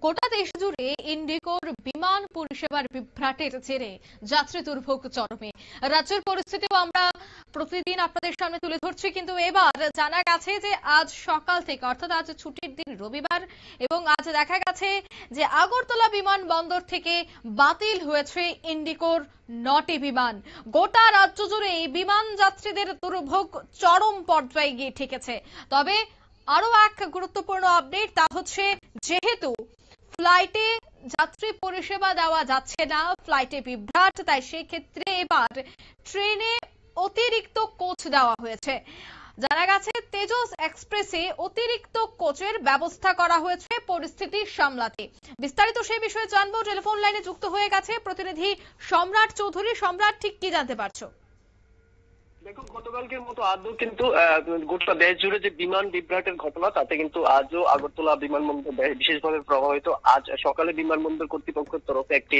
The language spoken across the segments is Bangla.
গোটা দেশ জুড়ে ইন্ডিগোর বিমান পরিষেবার বিভ্রাটের জেরে যাত্রী দুর্ভোগ চরমে। রাজ্যের পরিস্থিতিও আমরা প্রতিদিন আপনাদের সামনে তুলে ধরছি, কিন্তু এবার জানা গেছে যে আজ সকাল থেকে, অর্থাৎ আজ ছুটির দিন রবিবার, এবং আজ দেখা গেছে যে আগরতলা বিমানবন্দর থেকে বাতিল হয়েছে ইন্ডিগোর 9টি বিমান। গোটা রাজ্য জুড়ে এই বিমান যাত্রীদের দুর্ভোগ চরম পর্যায়ে গিয়ে ঠেকেছে। তবে আরো এক গুরুত্বপূর্ণ আপডেট, তা হচ্ছে যেহেতু ফ্লাইটে যাত্রী পরিষেবা দেওয়া যাচ্ছে না, ফ্লাইটে বিভ্রাট, তাই সেই ক্ষেত্রে এবার ট্রেনে অতিরিক্ত কোচ দেওয়া হয়েছে। জানা গেছে তেজস এক্সপ্রেসে অতিরিক্ত কোচের ব্যবস্থা করা হয়েছে পরিস্থিতি সামলাতে। বিস্তারিত সেই বিষয়ে জানবো। টেলিফোন লাইনে যুক্ত হয়ে গেছে প্রতিনিধি সম্রাট চৌধুরী। সম্রাট, ঠিক কি জানতে পারছো? দেখুন, গতকালকের মতো আজও কিন্তু গোটা দেশ জুড়ে যে বিমান বিভ্রাটের ঘটনা, তাতে কিন্তু আজও আগরতলা বিমানবন্দর বিশেষভাবে প্রভাবিত। আজ সকালে বিমানবন্দর কর্তৃপক্ষের তরফে একটি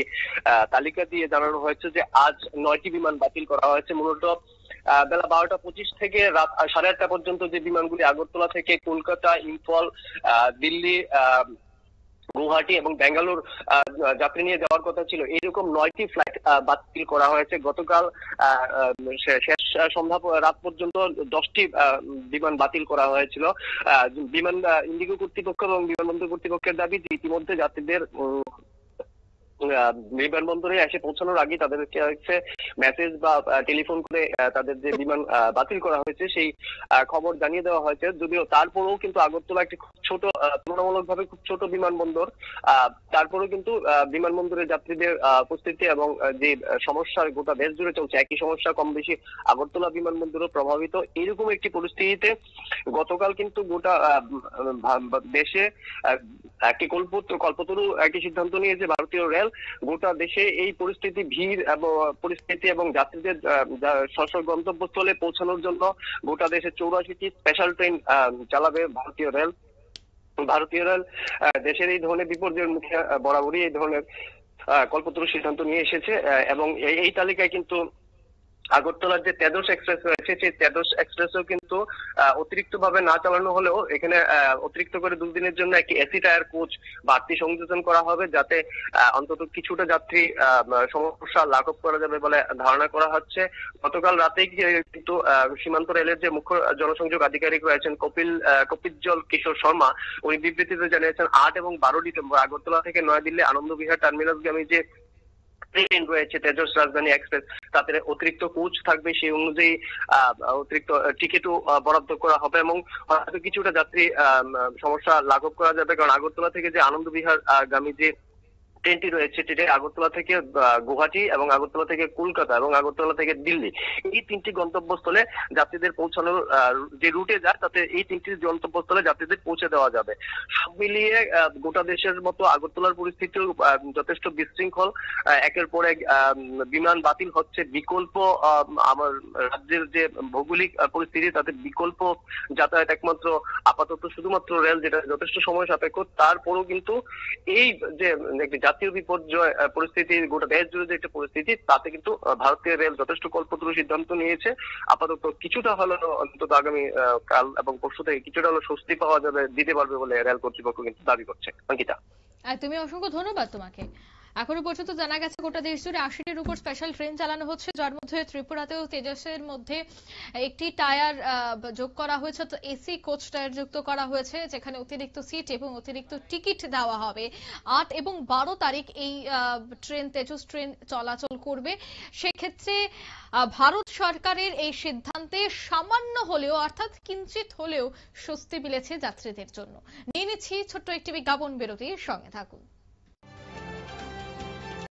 তালিকা দিয়ে জানানো হয়েছে যে আজ 9টি বিমান বাতিল করা হয়েছে। মূলত বেলা 12টা 25 থেকে রাত 8:30 পর্যন্ত যে বিমানগুলি আগরতলা থেকে কলকাতা, ইম্ফল, দিল্লি, গুয়াহাটি এবং বেঙ্গালুর যাত্রী নিয়ে যাওয়ার কথা ছিল, এইরকম 9টি ফ্লাইট বাতিল করা হয়েছে। গতকাল শেষ সন্ধ্যা রাত পর্যন্ত 10টি বিমান বাতিল করা হয়েছিল। বিমান ইন্ডিগো কর্তৃপক্ষ এবং বিমানবন্দর কর্তৃপক্ষের দাবি যে ইতিমধ্যে যাত্রীদের বিমানবন্দরে এসে পৌঁছানোর আগে তাদেরকে মেসেজ বা টেলিফোন করে তাদের যে বিমান বাতিল করা হয়েছে সেই খবর জানিয়ে দেওয়া হয়েছে। যদিও তারপরেও কিন্তু আগরতলা একটি খুব ছোট, তুলনামূলকভাবে খুব ছোট বিমানবন্দর, তারপরেও কিন্তু বিমানবন্দরের যাত্রীদের উপস্থিতি এবং যে সমস্যা গোটা দেশ জুড়ে চলছে, একই সমস্যা কম বেশি আগরতলা বিমানবন্দরও প্রভাবিত। এইরকম একটি পরিস্থিতিতে গতকাল কিন্তু গোটা দেশে একটি কল্পতরু একটি সিদ্ধান্ত নিয়েছে ভারতীয় রেল। গোটা দেশে এই পরিস্থিতি, ভিড় এবং পরিস্থিতি এবং যাত্রীদের সশস্ত্র গন্তব্যস্থলে পৌঁছানোর জন্য গোটা দেশে 84টি স্পেশাল ট্রেন চালাবে ভারতীয় রেল। ভারতীয় রেল দেশের এই ধরনের বিপর্যয়ের মুখে বরাবরই এই ধরনের কল্পতরু সিদ্ধান্ত নিয়ে এসেছে, এবং এই তালিকায় কিন্তু আগরতলার যে তেজস এক্সপ্রেস রয়েছে, সেই তেজস এক্সপ্রেসও কিন্তু অতিরিক্ত ভাবে না চালানো হলেও এখানে অতিরিক্ত করে 2 দিনের জন্য একটি এসি টায়ার কোচ বাড়তি সংযোজন করা হবে, যাতে অন্তত কিছুটা যাত্রী সমস্যা লাঘব করা যাবে বলে ধারণা করা হচ্ছে। গতকাল রাতেই কিন্তু সীমান্ত রেলের যে মুখ্য জনসংযোগ আধিকারিক রয়েছেন কপিজ্জল কিশোর শর্মা, উনি বিবৃতিতে জানিয়েছেন 8 এবং 12 ডিসেম্বর আগরতলা থেকে নয়াদিল্লি আনন্দবিহার টার্মিনাসগামী যে ট্রেন রয়েছে তেজস রাজধানী এক্সপ্রেস, তাতে অতিরিক্ত কোচ থাকবে। সেই অনুযায়ী অতিরিক্ত টিকিটও বরাদ্দ করা হবে এবং হয়তো কিছুটা যাত্রী সমস্যা লাঘব করা যাবে। কারণ আগরতলা থেকে যে আনন্দবিহার গামী যে ট্রেনটি রয়েছে, সেটি আগরতলা থেকে গুয়াহাটি এবং আগরতলা থেকে কলকাতা এবং আগরতলা থেকে দিল্লি, এই 3টি গন্তব্যস্থলে যাত্রীদের পৌঁছানোর যে রুটে যায়, তাতে এই 3টি গন্তব্যস্থলে যাত্রীদের পৌঁছে দেওয়া যাবে। সব মিলিয়ে গোটা দেশের মতো আগরতলার পরিস্থিতি যথেষ্ট বিশৃঙ্খল। একের পর এক বিমান বাতিল হচ্ছে। বিকল্প আমার রাজ্যের যে ভৌগোলিক পরিস্থিতি, তাতে বিকল্প যাতায়াত একমাত্র আপাতত শুধুমাত্র রেল, যেটা যথেষ্ট সময় সাপেক্ষ। তারপরও কিন্তু এই যে একটি জাতীয় বিপর্যয় পরিস্থিতি, গোটা দেশ জুড়ে যে একটা পরিস্থিতি, তাতে কিন্তু ভারতীয় রেল যথেষ্ট কল্পতরু সিদ্ধান্ত নিয়েছে। আপাতত কিছুটা হলেও অন্তত আগামী কাল এবং পরশু থেকে কিছুটা হলেও স্বস্তি পাওয়া যাবে, দিতে পারবে বলে রেল কর্তৃপক্ষ কিন্তু দাবি করছে। অঙ্কিতা, তুমি অসংখ্য ধন্যবাদ তোমাকে। এখনো পর্যন্ত জানা গেছে গোটা দেশ জুড়ে 80টির উপর স্পেশাল ট্রেন চালানো হচ্ছে, যার মধ্যে ত্রিপুরাতেও তেজসের মধ্যে একটি টায়ার যোগ করা হয়েছে, তো এসি কোচ টায়ার যুক্ত করা হয়েছে, যেখানে অতিরিক্ত সিট এবং অতিরিক্ত টিকিট দেওয়া হবে। 8 এবং 12 তারিখ এই ট্রেন, তেজস ট্রেন চলাচল করবে। সেক্ষেত্রে ভারত সরকারের এই সিদ্ধান্তে সামান্য হলেও, অর্থাৎ কিঞ্চিত হলেও স্বস্তি মিলেছে যাত্রীদের জন্য। নিয়ে নিচ্ছি ছোট্ট একটি বিজ্ঞাপন বিরতির, সঙ্গে থাকুন।